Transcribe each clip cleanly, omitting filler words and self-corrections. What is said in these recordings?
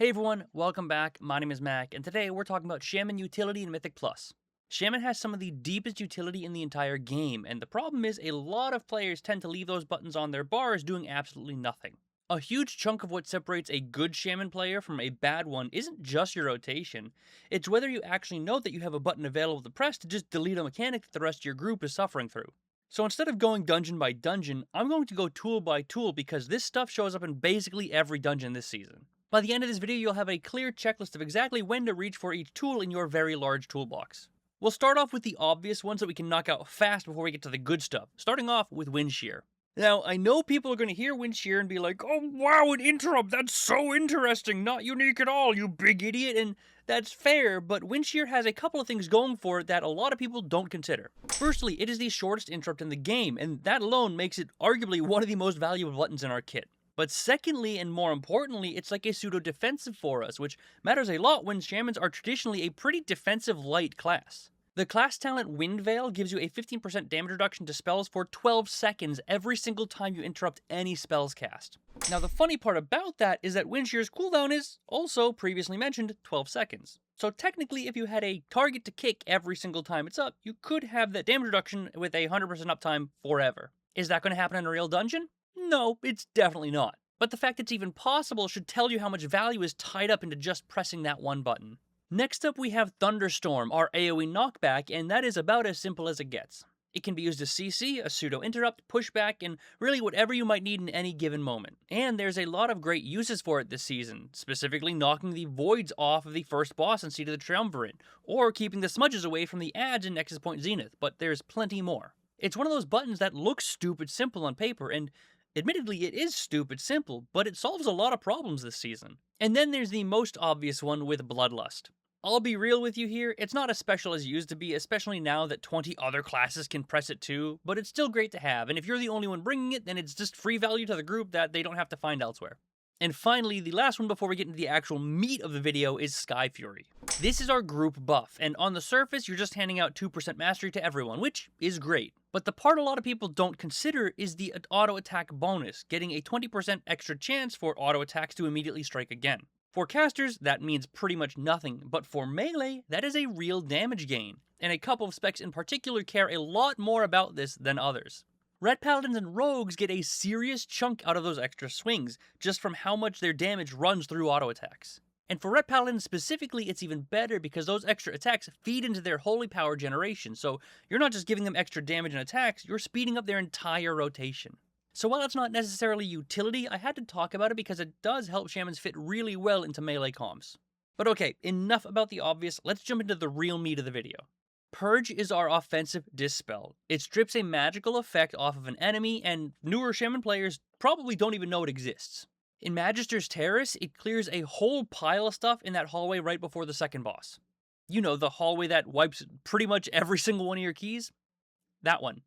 Hey everyone, welcome back. My name is Mac, and today we're talking about Shaman utility in Mythic Plus. Shaman has some of the deepest utility in the entire game, and the problem is a lot of players tend to leave those buttons on their bars doing absolutely nothing. A huge chunk of what separates a good Shaman player from a bad one isn't just your rotation, it's whether you actually know that you have a button available to press to just delete a mechanic that the rest of your group is suffering through. So instead of going dungeon by dungeon, I'm going to go tool by tool because this stuff shows up in basically every dungeon this season. By the end of this video, you'll have a clear checklist of exactly when to reach for each tool in your very large toolbox. We'll start off with the obvious ones that we can knock out fast before we get to the good stuff, starting off with Wind Shear. Now, I know people are going to hear Wind Shear and be like, oh wow, an interrupt, that's so interesting, not unique at all, you big idiot, and that's fair, but Wind Shear has a couple of things going for it that a lot of people don't consider. Firstly, it is the shortest interrupt in the game, and that alone makes it arguably one of the most valuable buttons in our kit. But secondly, and more importantly, it's like a pseudo-defensive for us, which matters a lot when Shamans are traditionally a pretty defensive-light class. The class talent Wind Veil gives you a 15% damage reduction to spells for 12 seconds every single time you interrupt any spells cast. Now the funny part about that is that Wind Shear's cooldown is, also previously mentioned, 12 seconds. So technically if you had a target to kick every single time it's up, you could have that damage reduction with a 100% uptime forever. Is that going to happen in a real dungeon? No, it's definitely not. But the fact it's even possible should tell you how much value is tied up into just pressing that one button. Next up we have Thunderstorm, our AoE knockback, and that is about as simple as it gets. It can be used as CC, a pseudo-interrupt, pushback, and really whatever you might need in any given moment. And there's a lot of great uses for it this season, specifically knocking the voids off of the first boss in Seat of the Triumvirate, or keeping the smudges away from the ads in Nexus Point Zenith, but there's plenty more. It's one of those buttons that looks stupid simple on paper, and admittedly, it is stupid simple, but it solves a lot of problems this season. And then there's the most obvious one with Bloodlust. I'll be real with you here, it's not as special as it used to be, especially now that 20 other classes can press it too, but it's still great to have, and if you're the only one bringing it, then it's just free value to the group that they don't have to find elsewhere. And finally, the last one before we get into the actual meat of the video is Sky Fury. This is our group buff, and on the surface, you're just handing out 2% mastery to everyone, which is great. But the part a lot of people don't consider is the auto attack bonus, getting a 20% extra chance for auto attacks to immediately strike again. For casters, that means pretty much nothing, but for melee, that is a real damage gain, and a couple of specs in particular care a lot more about this than others. Red Paladins and Rogues get a serious chunk out of those extra swings, just from how much their damage runs through auto attacks. And for Red Paladins specifically, it's even better because those extra attacks feed into their holy power generation, so you're not just giving them extra damage and attacks, you're speeding up their entire rotation. So while it's not necessarily utility, I had to talk about it because it does help Shamans fit really well into melee comps. But okay, enough about the obvious, let's jump into the real meat of the video. Purge is our offensive dispel. It strips a magical effect off of an enemy, and newer Shaman players probably don't even know it exists. In Magister's Terrace, it clears a whole pile of stuff in that hallway right before the second boss. You know, the hallway that wipes pretty much every single one of your keys? That one.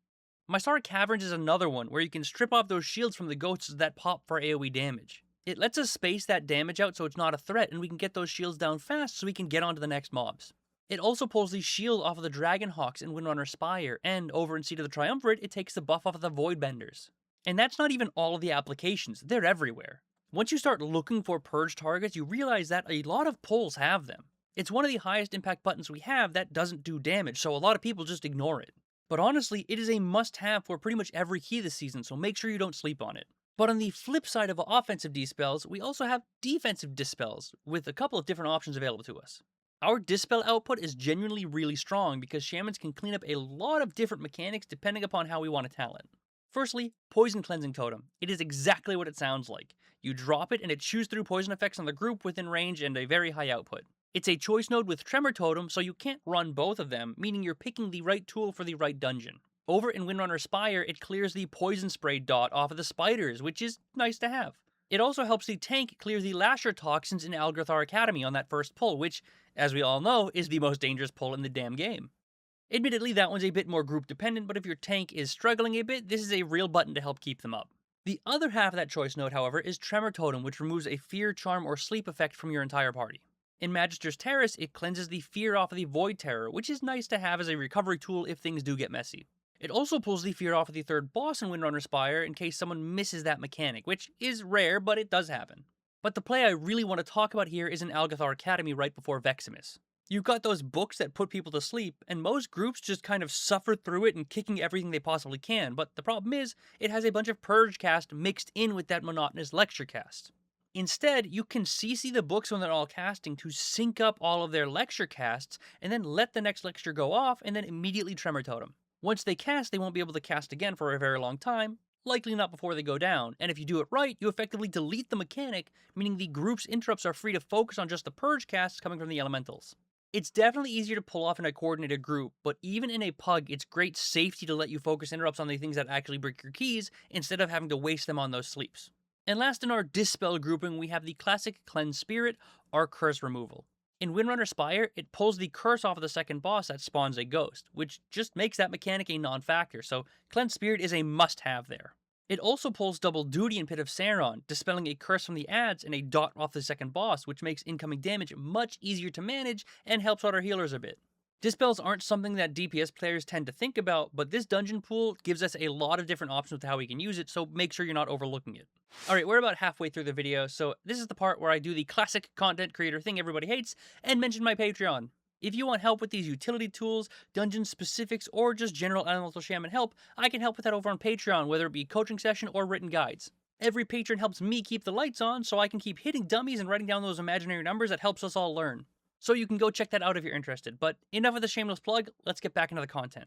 Mysara Caverns is another one, where you can strip off those shields from the ghosts that pop for AoE damage. It lets us space that damage out so it's not a threat, and we can get those shields down fast so we can get on to the next mobs. It also pulls the shield off of the Dragonhawks in Windrunner Spire, and over in Seat of the Triumvirate, it takes the buff off of the Voidbenders. And that's not even all of the applications, they're everywhere. Once you start looking for purge targets, you realize that a lot of pulls have them. It's one of the highest impact buttons we have that doesn't do damage, so a lot of people just ignore it. But honestly, it is a must-have for pretty much every key this season, so make sure you don't sleep on it. But on the flip side of offensive dispels, we also have defensive dispels, with a couple of different options available to us. Our dispel output is genuinely really strong because Shamans can clean up a lot of different mechanics depending upon how we want to talent. Firstly, Poison Cleansing Totem. It is exactly what it sounds like. You drop it and it chews through poison effects on the group within range and a very high output. It's a choice node with Tremor Totem, so you can't run both of them, meaning you're picking the right tool for the right dungeon. Over in Windrunner Spire, it clears the Poison Spray dot off of the spiders, which is nice to have. It also helps the tank clear the Lasher toxins in Algrathar Academy on that first pull, which, as we all know, is the most dangerous pull in the damn game. Admittedly, that one's a bit more group dependent, but if your tank is struggling a bit, this is a real button to help keep them up. The other half of that choice node, however, is Tremor Totem, which removes a fear, charm, or sleep effect from your entire party. In Magister's Terrace, it cleanses the fear off of the Void Terror, which is nice to have as a recovery tool if things do get messy. It also pulls the fear off of the third boss in Windrunner Spire in case someone misses that mechanic, which is rare, but it does happen. But the play I really want to talk about here is in Algathar Academy right before Veximus. You've got those books that put people to sleep, and most groups just kind of suffer through it and kicking everything they possibly can, but the problem is, it has a bunch of purge cast mixed in with that monotonous lecture cast. Instead, you can CC the books when they're all casting to sync up all of their lecture casts, and then let the next lecture go off, and then immediately Tremor Totem. Once they cast, they won't be able to cast again for a very long time, likely not before they go down, and if you do it right, you effectively delete the mechanic, meaning the group's interrupts are free to focus on just the purge casts coming from the elementals. It's definitely easier to pull off in a coordinated group, but even in a pug, it's great safety to let you focus interrupts on the things that actually break your keys, instead of having to waste them on those sleeps. And last in our Dispel grouping, we have the classic Cleanse Spirit, or Curse Removal. In Windrunner Spire, it pulls the curse off of the second boss that spawns a ghost, which just makes that mechanic a non-factor, so Cleanse Spirit is a must-have there. It also pulls Double Duty in Pit of Sauron, dispelling a curse from the ads and a dot off the second boss, which makes incoming damage much easier to manage and helps out our healers a bit. Dispels aren't something that DPS players tend to think about, but this dungeon pool gives us a lot of different options with how we can use it, so make sure you're not overlooking it. Alright, we're about halfway through the video, so this is the part where I do the classic content creator thing everybody hates, and mention my Patreon. If you want help with these utility tools, dungeon specifics, or just general Elemental Shaman help, I can help with that over on Patreon, whether it be coaching session or written guides. Every patron helps me keep the lights on, so I can keep hitting dummies and writing down those imaginary numbers that helps us all learn. So you can go check that out if you're interested, but enough of the shameless plug, let's get back into the content.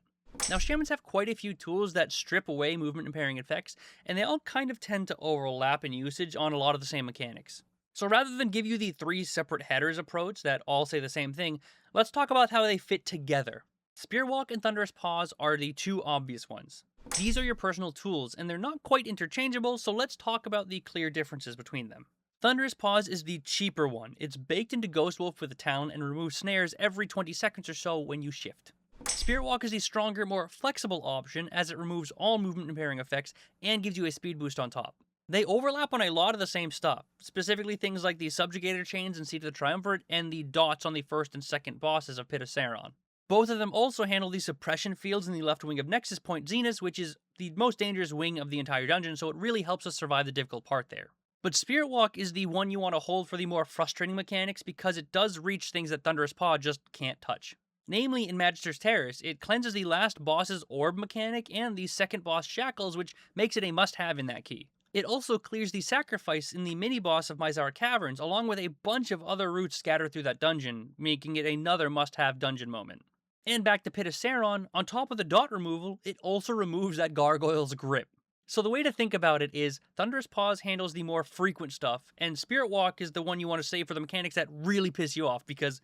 Now, Shamans have quite a few tools that strip away movement impairing effects, and they all kind of tend to overlap in usage on a lot of the same mechanics. So rather than give you the 3 separate headers approach that all say the same thing, let's talk about how they fit together. Spearwalk and Thunderous Paws are the 2 obvious ones. These are your personal tools, and they're not quite interchangeable, so let's talk about the clear differences between them. Thunderous Paws is the cheaper one. It's baked into Ghost Wolf with a talent and removes snares every 20 seconds or so when you shift. Spiritwalk is the stronger, more flexible option as it removes all movement impairing effects and gives you a speed boost on top. They overlap on a lot of the same stuff, specifically things like the Subjugator Chains in Seat of the Triumvirate and the dots on the first and second bosses of Pit of Sauron. Both of them also handle the suppression fields in the left wing of Nexus Point Zenith, which is the most dangerous wing of the entire dungeon, so it really helps us survive the difficult part there. But Spirit Walk is the one you want to hold for the more frustrating mechanics because it does reach things that Thunderous Paw just can't touch. Namely, in Magister's Terrace, it cleanses the last boss's orb mechanic and the second boss shackles, which makes it a must-have in that key. It also clears the sacrifice in the mini-boss of Myzar Caverns, along with a bunch of other routes scattered through that dungeon, making it another must-have dungeon moment. And back to Pit of Sauron, on top of the dot removal, it also removes that gargoyle's grip. So the way to think about it is, Thunderous Paws handles the more frequent stuff, and Spirit Walk is the one you want to save for the mechanics that really piss you off, because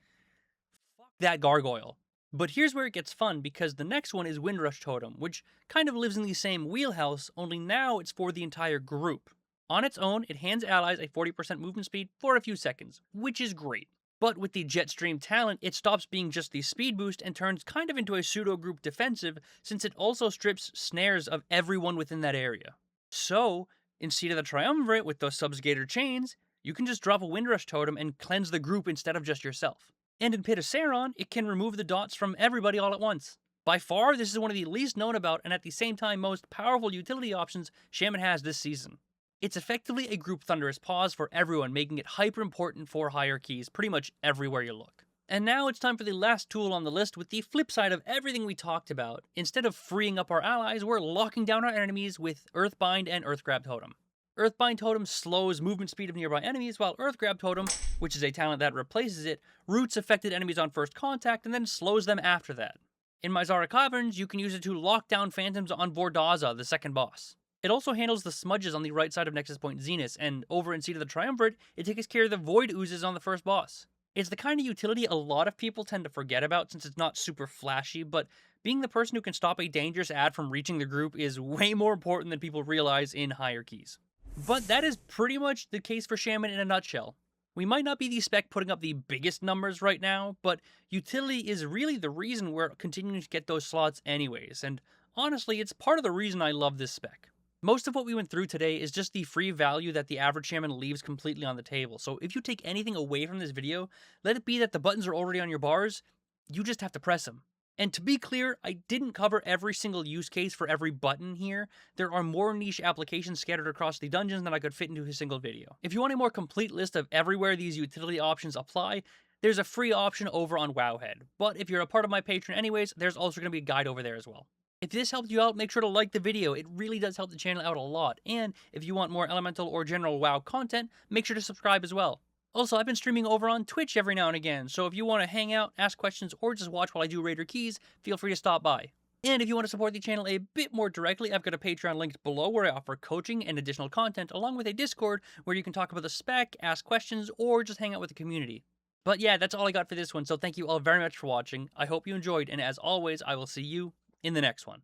fuck that gargoyle. But here's where it gets fun, because the next one is Windrush Totem, which kind of lives in the same wheelhouse, only now it's for the entire group. On its own, it hands allies a 40% movement speed for a few seconds, which is great. But with the Jetstream talent, it stops being just the speed boost and turns kind of into a pseudo-group defensive, since it also strips snares of everyone within that area. So, in Seat of the Triumvirate with those Subjugator Chains, you can just drop a Windrush Totem and cleanse the group instead of just yourself. And in Pit of Sauron, it can remove the dots from everybody all at once. By far, this is one of the least known about and at the same time most powerful utility options Shaman has this season. It's effectively a group Thunderous Paws for everyone, making it hyper important for higher keys pretty much everywhere you look. And now it's time for the last tool on the list with the flip side of everything we talked about. Instead of freeing up our allies, we're locking down our enemies with Earthbind and Earthgrab Totem. Earthbind Totem slows movement speed of nearby enemies, while Earthgrab Totem, which is a talent that replaces it, roots affected enemies on first contact and then slows them after that. In Myzar Caverns, you can use it to lock down phantoms on Vordaza, the second boss. It also handles the smudges on the right side of Nexus Point Zenith, and over in Seat of the Triumvirate, it takes care of the Void Oozes on the first boss. It's the kind of utility a lot of people tend to forget about since it's not super flashy, but being the person who can stop a dangerous ad from reaching the group is way more important than people realize in higher keys. But that is pretty much the case for Shaman in a nutshell. We might not be the spec putting up the biggest numbers right now, but utility is really the reason we're continuing to get those slots anyways, and honestly, it's part of the reason I love this spec. Most of what we went through today is just the free value that the average Shaman leaves completely on the table, so if you take anything away from this video, let it be that the buttons are already on your bars, you just have to press them. And to be clear, I didn't cover every single use case for every button here. There are more niche applications scattered across the dungeons than I could fit into a single video. If you want a more complete list of everywhere these utility options apply, there's a free option over on Wowhead. But if you're a part of my Patreon anyways, there's also going to be a guide over there as well. If this helped you out, make sure to like the video. It really does help the channel out a lot. And if you want more elemental or general WoW content, make sure to subscribe as well. Also, I've been streaming over on Twitch every now and again, so if you want to hang out, ask questions, or just watch while I do Raider Keys, feel free to stop by. And if you want to support the channel a bit more directly, I've got a Patreon linked below where I offer coaching and additional content, along with a Discord where you can talk about the spec, ask questions, or just hang out with the community. But yeah, that's all I got for this one, so thank you all very much for watching. I hope you enjoyed, and as always, I will see you in the next one.